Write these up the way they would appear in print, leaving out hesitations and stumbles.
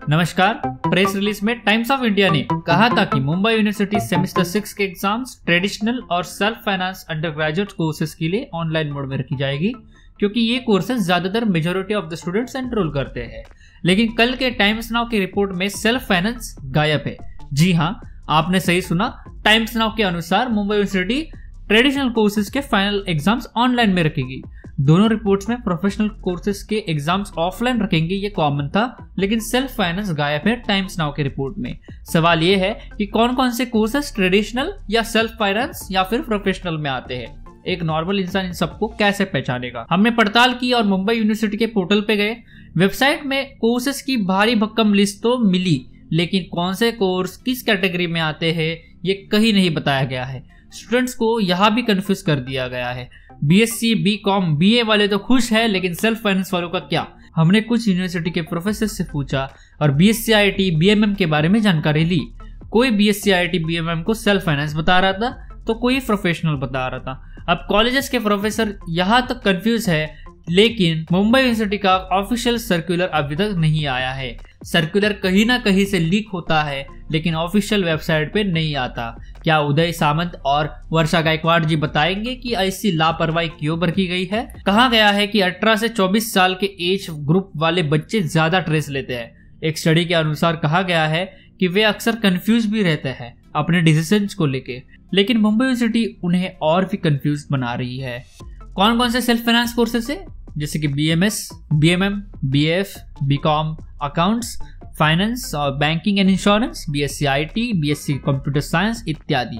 नमस्कार। Press release में times of India ने कहा था कि मुंबई यूनिवर्सिटी सेमेस्टर 6 के एग्जाम्स ट्रेडिशनल और self finance under graduate courses के लिए ऑनलाइन मोड में रखी जाएगी, क्योंकि ये कोर्सेज ज्यादातर majority of the students enrol करते हैं। लेकिन कल के टाइम्स नाउ की रिपोर्ट में सेल्फ फाइनेंस गायब है। जी हाँ, आपने सही सुना। टाइम्स नाउ के अनुसार मुंबई यूनिवर्सिटी ट्रेडिशनल कोर्सेज के फाइनल एग्जाम्स ऑनलाइन में रखेगी। दोनों रिपोर्ट्स में प्रोफेशनल कोर्सेज के एग्जाम्स ऑफलाइन रखेंगे, ये कॉमन था, लेकिन सेल्फ फाइनेंस गायब है टाइम्स नाउ के रिपोर्ट में। सवाल ये है कि कौन कौन से कोर्सेज ट्रेडिशनल या सेल्फ फाइनेंस या फिर प्रोफेशनल में आते हैं। एक नॉर्मल इंसान इन सबको कैसे पहचानेगा? हमने पड़ताल की और मुंबई यूनिवर्सिटी के पोर्टल पे गए। वेबसाइट में कोर्सेज की भारी भक्कम लिस्ट तो मिली, लेकिन कौन से कोर्स किस कैटेगरी में आते हैं ये कहीं नहीं बताया गया है। स्टूडेंट्स को यहाँ भी कंफ्यूज कर दिया गया है। बीएससी, बीकॉम, बीए वाले तो खुश है, लेकिन सेल्फ फाइनेंस वालों का क्या? हमने कुछ यूनिवर्सिटी के प्रोफेसर से पूछा और बीएससी आईटी बीएमएम के बारे में जानकारी ली। कोई बीएससी आईटी बीएमएम को सेल्फ फाइनेंस बता रहा था तो कोई प्रोफेशनल बता रहा था। अब कॉलेजेस के प्रोफेसर यहाँ तक कंफ्यूज है, लेकिन मुंबई यूनिवर्सिटी का ऑफिशियल सर्कुलर अभी तक नहीं आया है। सर्कुलर कहीं ना कहीं से लीक होता है, लेकिन ऑफिशियल वेबसाइट पे नहीं आता। क्या उदय सामंत और वर्षा गायकवाड़ जी बताएंगे कि ऐसी लापरवाही क्यों बरती गई है? कहा गया है कि 18 से 24 साल के एज ग्रुप वाले बच्चे ज्यादा स्ट्रेस लेते हैं। एक स्टडी के अनुसार कहा गया है कि वे अक्सर कंफ्यूज भी रहते हैं अपने डिसीजंस को लेके, लेकिन मुंबई यूनिवर्सिटी उन्हें और भी कंफ्यूज बना रही है। कौन कौन से सेल्फ फाइनेंस कोर्सेस है? जैसे कि BMS, BMM, BF, BCom, accounts, finance और banking and insurance, BSc IT, BSc computer science इत्यादि।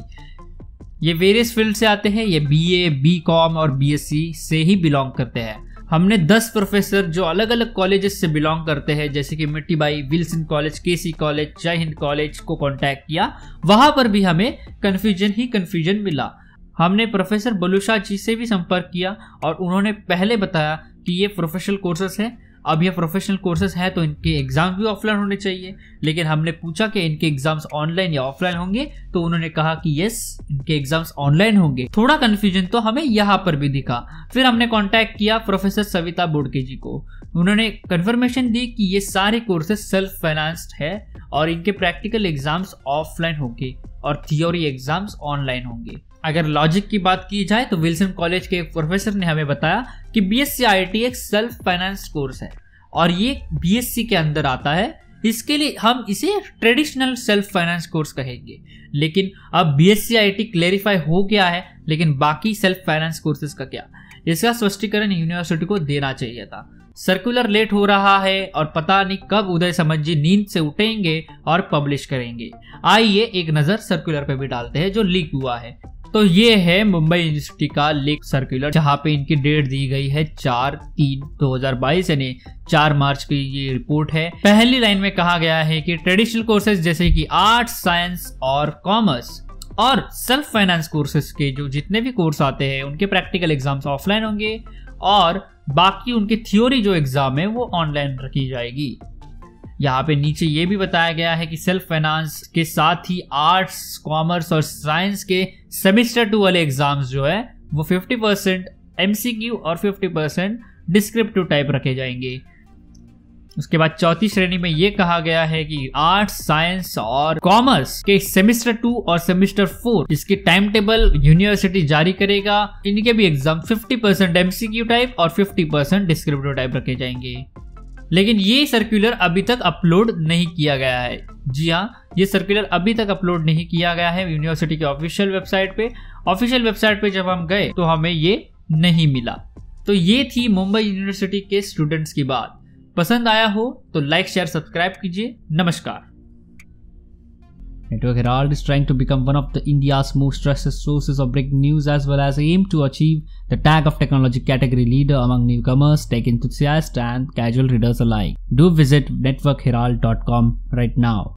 ये वेरियस फील्ड से आते हैं। ये बीए, बीकॉम और बीएससी से ही बिलोंग करते हैं। हमने 10 प्रोफेसर जो अलग अलग कॉलेजेस से बिलोंग करते हैं, जैसे कि मिट्टीबाई, विल्सन कॉलेज, केसी कॉलेज, जय हिंद कॉलेज को कांटेक्ट किया। वहां पर भी हमें कंफ्यूजन मिला। हमने प्रोफेसर बलूशा जी से भी संपर्क किया और उन्होंने पहले बताया कि ये प्रोफेशनल कोर्सेस हैं। अब ये प्रोफेशनल कोर्सेस हैं तो इनके एग्जाम भी ऑफलाइन होने चाहिए, लेकिन हमने पूछा कि इनके एग्जाम्स ऑनलाइन या ऑफलाइन होंगे, तो उन्होंने कहा कि यस, इनके एग्जाम्स ऑनलाइन होंगे। थोड़ा कंफ्यूजन तो हमें यहाँ पर भी दिखा। फिर हमने कांटेक्ट किया प्रोफेसर सविता बोडके जी को। उन्होंने कंफर्मेशन दी कि ये सारे कोर्सेस सेल्फ फाइनेंस्ड है और इनके प्रैक्टिकल एग्जाम्स ऑफलाइन होंगे और थियोरी एग्जाम्स ऑनलाइन होंगे। अगर लॉजिक की बात की जाए तो विल्सन कॉलेज के एक प्रोफेसर ने हमें बताया कि बीएससी आईटी एक सेल्फ फाइनेंस कोर्स है और ये बीएससी के अंदर आता है। इसके लिए हम इसे ट्रेडिशनल सेल्फ फाइनेंस कोर्स कहेंगे। लेकिन अब बीएससी आईटी क्लेरिफाई हो गया है, लेकिन बाकी सेल्फ फाइनेंस कोर्सेज का क्या? इसका स्पष्टीकरण यूनिवर्सिटी को देना चाहिए था। सर्कुलर लेट हो रहा है और पता नहीं कब उदय सामंत जी नींद से उठेंगे और पब्लिश करेंगे। आइए एक नजर सर्कुलर पे भी डालते हैं जो लीक हुआ है। तो ये है मुंबई यूनिवर्सिटी का लीक सर्कुलर, जहां पे इनकी डेट दी गई है 4/3/2022 यानी 4 मार्च की ये रिपोर्ट है। पहली लाइन में कहा गया है कि ट्रेडिशनल कोर्सेज जैसे कि आर्ट्स, साइंस और कॉमर्स और सेल्फ फाइनेंस कोर्सेज के जो जितने भी कोर्स आते हैं उनके प्रैक्टिकल एग्जाम्स ऑफलाइन होंगे और बाकी उनके थ्योरी जो एग्जाम है वो ऑनलाइन रखी जाएगी। यहाँ पे नीचे ये भी बताया गया है कि सेल्फ फाइनेंस के साथ ही आर्ट्स, कॉमर्स और साइंस के सेमेस्टर 2 वाले एग्जाम्स जो है वो 50% एमसीक्यू और 50% डिस्क्रिप्टिव टाइप रखे जाएंगे। उसके बाद चौथी श्रेणी में ये कहा गया है कि आर्ट्स, साइंस और कॉमर्स के सेमेस्टर 2 और सेमेस्टर 4 इसकी टाइम टेबल यूनिवर्सिटी जारी करेगा। इनके भी एग्जाम 50% एमसीक्यू टाइप और 50% डिस्क्रिप्टिव टाइप रखे जाएंगे। लेकिन ये सर्कुलर अभी तक अपलोड नहीं किया गया है। जी हाँ, ये सर्कुलर अभी तक अपलोड नहीं किया गया है यूनिवर्सिटी के ऑफिशियल वेबसाइट पे। ऑफिशियल वेबसाइट पे जब हम गए तो हमें ये नहीं मिला। तो ये थी मुंबई यूनिवर्सिटी के स्टूडेंट्स की बात। पसंद आया हो तो लाइक, शेयर, सब्सक्राइब कीजिए। नमस्कार। Network Herald is trying to become one of the India's most trusted sources of breaking news, as well as aim to achieve the tag of technology category leader among newcomers, tech enthusiasts and casual readers alike. Do visit networkherald.com right now.